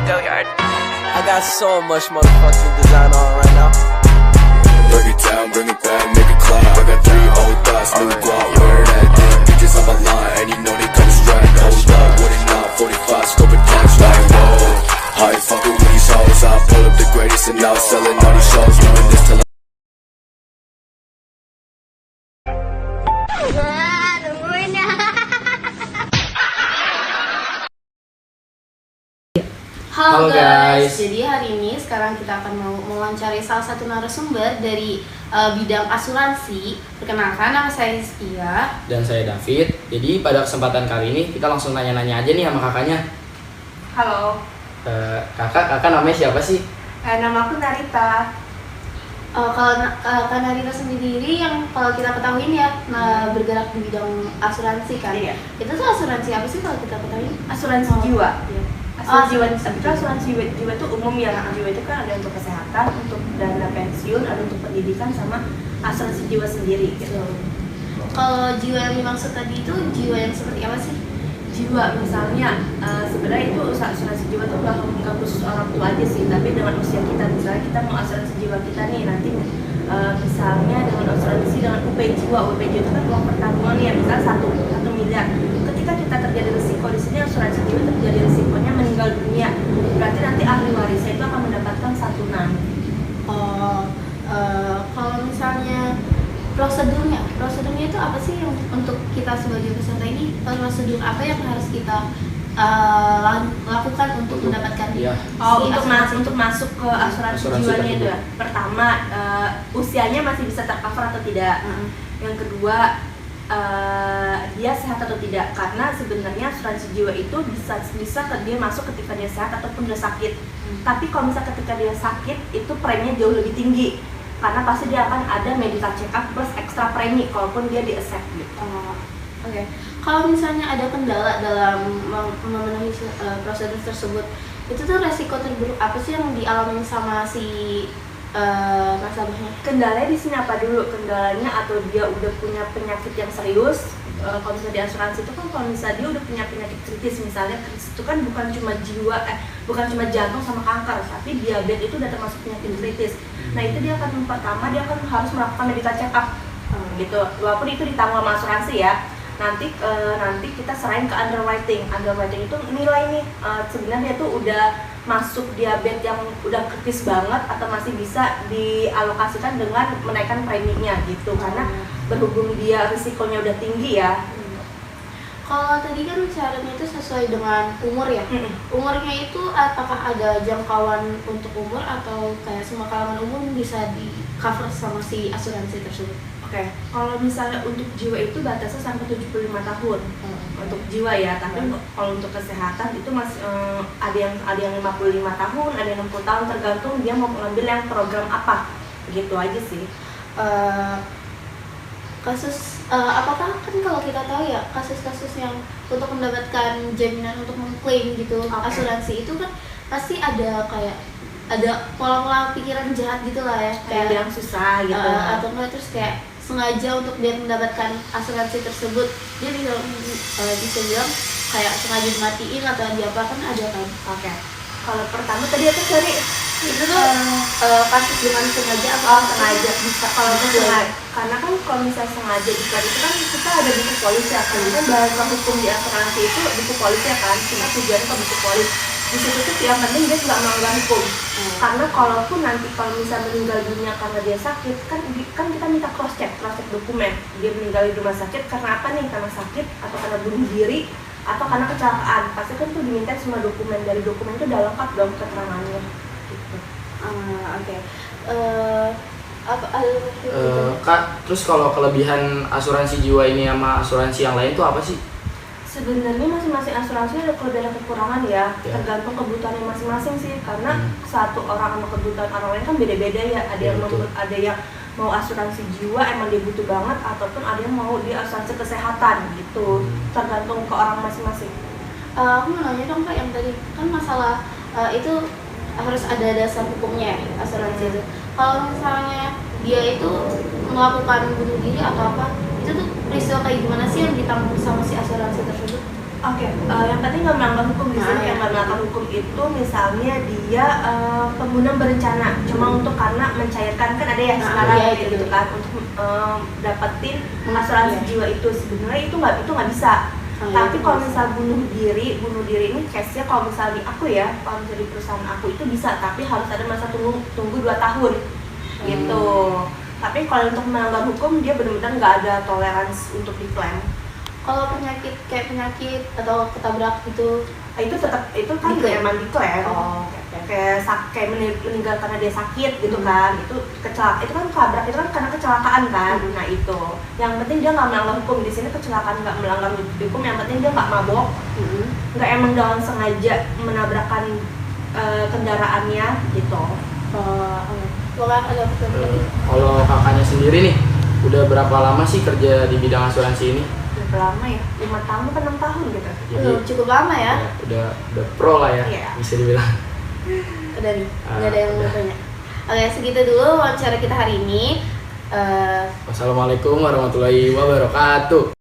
Go yard. I got so much motherfucking design on right now. Break it down, bring it back, make it clap. I got 3 old thoughts, new guap, where that thing. Bitches on my line, and you know they come strapped. Hold up, what it not, 45, scope and cash like whoa. I ain't fucking with these hoes, I pull up the greatest and now selling all these shows. Doing this till Halo guys, jadi hari ini sekarang kita akan mau mewawancari salah satu narasumber dari bidang asuransi. Perkenalkan, nama saya Rizkia. Dan saya David. Jadi pada kesempatan kali ini kita langsung nanya-nanya aja nih sama kakaknya. Halo, Kakak namanya siapa sih? nama aku Narita. Kalau Kak Narita sendiri yang kalau kita ketahuin ya bergerak di bidang asuransi kan. Iya. Itu tuh asuransi apa sih kalau kita ketahuin? Asuransi jiwa. Iya. Asuransi jiwa itu umum ya. Jiwa itu kan ada untuk kesehatan, untuk dana pensiun, ada untuk pendidikan, sama asuransi jiwa sendiri gitu. Kalau jiwa yang dimaksud tadi itu jiwa yang seperti apa sih? Jiwa misalnya sebenarnya itu asuransi jiwa itu nggak khusus orang tua aja sih, tapi dengan usia kita, misalnya kita mau asuransi jiwa kita nih nanti misalnya dengan asuransi dengan UP jiwa itu kan uang pertanggungan ya, misalnya 1 miliar. Ketika kita terjadi risiko di sini, asuransi jiwa terjadi risikonya meninggal dunia, berarti nanti ahli warisnya itu akan mendapatkan santunan. Kalau misalnya prosedurnya itu apa sih yang untuk kita sebagai peserta ini, prosedur apa yang harus kita lakukan untuk mendapatkan Untuk masuk ke asuransi jiwanya itu ya. Pertama, usianya masih bisa tercover atau tidak. Yang kedua, dia sehat atau tidak, karena sebenarnya asuransi jiwa itu bisa dia masuk ketika dia sehat ataupun dia sakit. Tapi kalau misalnya ketika dia sakit itu preminya jauh lebih tinggi, karena pasti dia akan ada medical check up plus ekstra premi kalaupun dia di accept gitu. Oke. Kalau misalnya ada kendala dalam memenuhi prosedur tersebut, itu tuh resiko terburuk apa sih yang dialami sama si nasabahnya? Kendalanya di sini apa dulu? Kendalanya atau dia udah punya penyakit yang serius. Kalau misalnya di asuransi itu kan kalau misalnya dia udah punya penyakit kritis, misalnya kritis itu kan bukan cuma jantung sama kanker, tapi diabetes itu udah termasuk penyakit kritis. Nah itu dia akan pertama dia akan harus melakukan medical check up gitu, walaupun itu ditanggung sama asuransi ya. Nanti kita serahin ke underwriting itu nilai nih sebenarnya tuh udah masuk diabetes yang udah kritis banget atau masih bisa dialokasikan dengan menaikkan preminya gitu, karena berhubung dia risikonya udah tinggi ya. Kalau tadi kan syaratnya itu sesuai dengan umur ya. Umurnya itu apakah ada jangkauan untuk umur atau kayak semua kalangan umum bisa di cover sama si asuransi tersebut? Oke, kalau misalnya untuk jiwa itu batasnya sampai 75 tahun untuk jiwa ya, tapi kalau untuk kesehatan itu masih ada yang 55 tahun, ada yang 60 tahun, tergantung dia mau mengambil yang program apa, begitu aja sih. Apakah kan kalau kita tahu ya kasus-kasus yang untuk mendapatkan jaminan untuk mengklaim gitu asuransi itu kan pasti ada kayak ada pola-pola pikiran jahat gitu lah ya, kayak yang susah gitu atau enggak terus kayak sengaja untuk dia mendapatkan asuransi tersebut dia bisa bilang kayak sengaja dimatiin atau diapakan ada kan. Oke. Kalau pertama tadi aku cari itu tuh kasus dengan sengaja atau sengaja bisa kalau sengaja, karena kan kalau misalnya sengaja diklat itu kan kita ada buku polis ya, karena kan bahasa hukum di asuransi itu buku polis ya kan, cuma tujuannya ke buku polis. Di situ tuh yang penting dia nggak melanggar hukum, karena kalaupun nanti kalau misalnya meninggal dunia karena dia sakit kan kita minta cross check dokumen, dia meninggal di rumah sakit karena apa nih, karena sakit atau karena bunuh diri atau karena kecelakaan, pasti kan tuh diminta semua dokumen, dari dokumen itu udah lengkap dong keterangannya gitu. Oke. Kak, terus kalau kelebihan asuransi jiwa ini sama asuransi yang lain tuh apa sih? Sebenarnya masing-masing asuransi ada kelebihan dan kekurangan ya, tergantung kebutuhannya masing-masing sih, karena satu orang sama kebutuhan orang lain kan beda-beda ya. Ada yang mau asuransi jiwa emang dia butuh banget, ataupun ada yang mau di asuransi kesehatan gitu, tergantung ke orang masing-masing. Aku mau nanya dong Kak, yang tadi kan masalah itu harus ada dasar hukumnya ya, asuransi itu. Kalau misalnya dia itu melakukan bunuh diri atau apa, itu tuh peristiwa kayak gimana sih yang ditanggung sama si asuransi tersebut? Oke, yang penting nggak melanggar hukum di sini, yang nggak melanggar hukum itu misalnya dia pembunuhan berencana cuma untuk karena mencairkan kan ada ya sekarang iya, gitu kan untuk dapetin asuransi jiwa itu sebenarnya itu nggak bisa. Tapi kalau misal bunuh diri ini case-nya kalau misalnya di aku ya, kalau misalnya di perusahaan aku itu bisa, tapi harus ada masa tunggu 2 tahun gitu. Tapi kalau untuk melanggar hukum dia benar-benar nggak ada toleransi untuk diklaim. Kalau penyakit atau ketabrak gitu, Itu tetap itu kan Diklaim? emang diklaim. Oh, kayak meninggal karena dia sakit gitu kan, itu itu kan tabrak itu kan karena kecelakaan kan. Nah itu yang penting dia nggak melanggar hukum. Di sini kecelakaan nggak melanggar hukum, yang penting dia nggak mabok, nggak emang dengan sengaja menabrakkan kendaraannya gitu. ada Kalau kakaknya sendiri nih, udah berapa lama sih kerja di bidang asuransi ini? Berapa lama ya? 5 tahun atau 6 tahun gitu. cukup lama ya. Udah pro lah ya, Iya. bisa dibilang. Udah nih, nggak ada yang mau udah. tanya. Oke, segitu dulu wawancara kita hari ini. Wassalamualaikum warahmatullahi wabarakatuh.